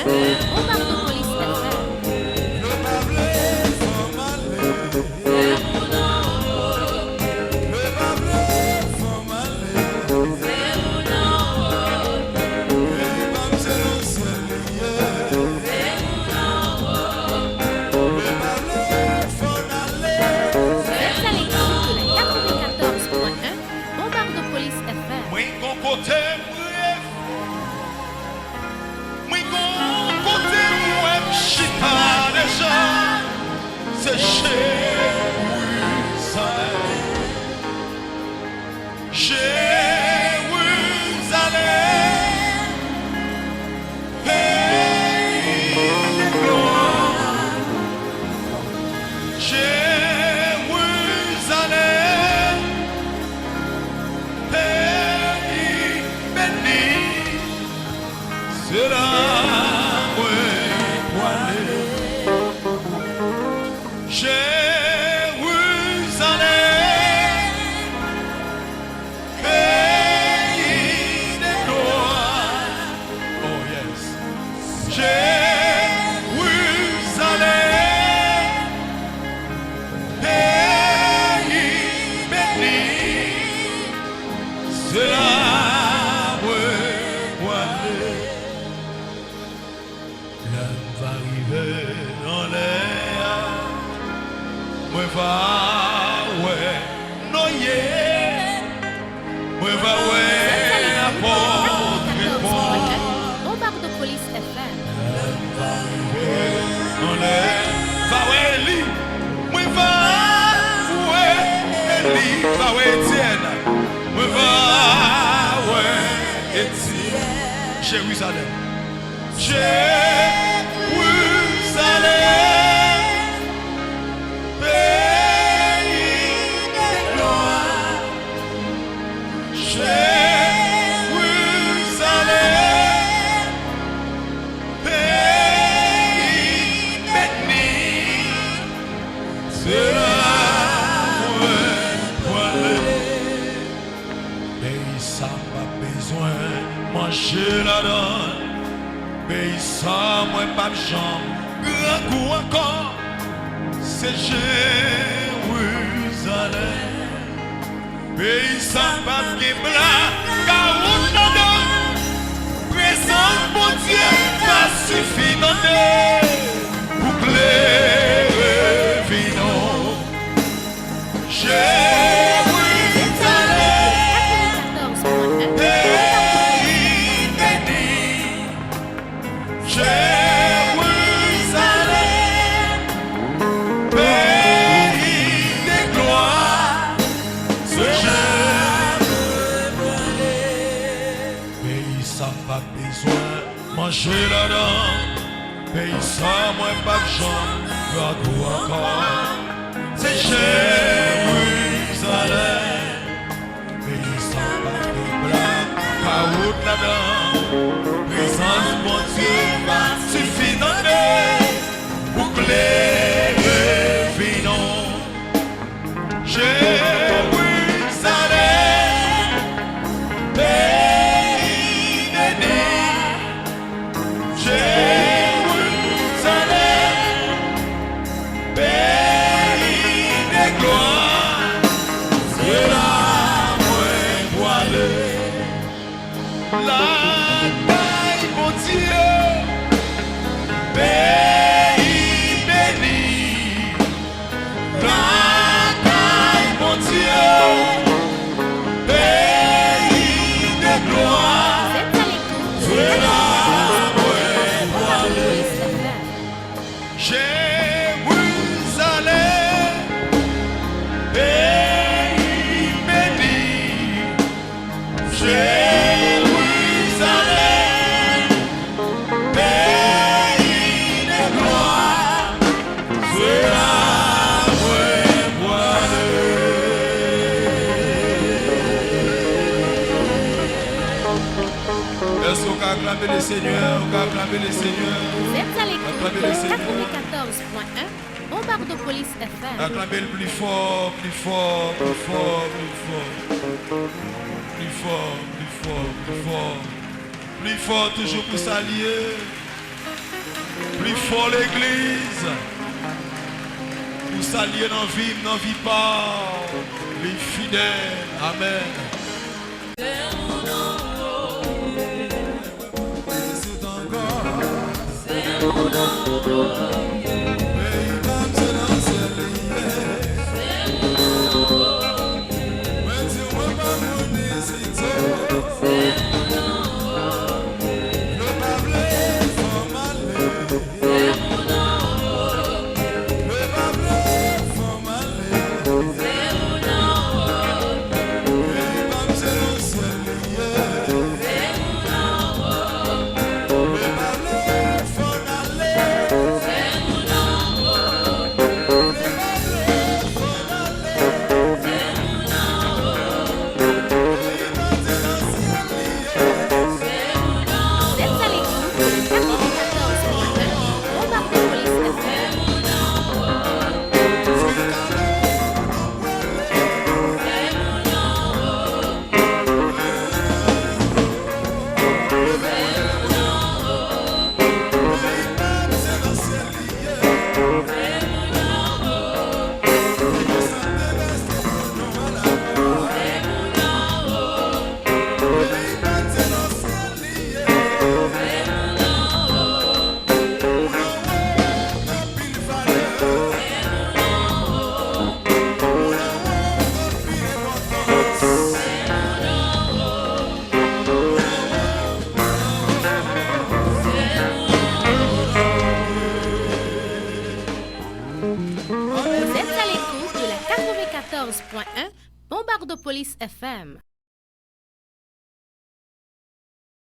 Bombarde de police FM. C'est Jérusalem, Jérusalem, pays de gloire, Jérusalem, pays béni, c'est là où est aller. Jérusalem, pays de gloire. Oh yes. Jérusalem, pays béni. C'est là où on aller. L'homme va arriver dans l'air. Moi va ouais noyer, moi va ouais apporter réponse. Bombarde de police FM. Va arriver dans l'air, va ouais Eli, moi va ouais Eli, va ouais Étienne, moi va ouais Étienne. Jérusalem, Jérusalem. Manger la donne, pays sans moi pas de chambre, grand coup encore, c'est Jérusalem. Pays sans pas de blanc, car on la donne, présence mon Dieu, ça suffit donner, pour clairer vino. Manger la dent, pays sans moi pas de chambre, pas de encore, c'est Jérusalem. Pays sans pas de blanc, pas haute la dent, présence mon Dieu va suffire d'enlever, pour clairer vinon. Jérusalem, pays béni. Jérusalem, pays de gloire, c'est là où on doit aller. La taille, mon Dieu, pays béni. La taille, mon Dieu, pays de gloire, c'est là. Jérusalem, pays béni. Jérusalem, pays de gloire, c'est là où on doit aller. Est-ce qu'on peut acclamer le Seigneur? On peut acclamer le Seigneur. Vous êtes à l'écoute de 94.1 Bombarde de police FM. Acclamez le plus fort, plus fort, plus fort, plus fort. Plus fort, plus fort, plus fort. Plus fort, toujours pour s'allier. Plus fort l'église. Pour s'allier dans vie pas. Les fidèles. Amen. C'est encore. Vous êtes à l'écoute de la 94.1 Bombardopolis FM.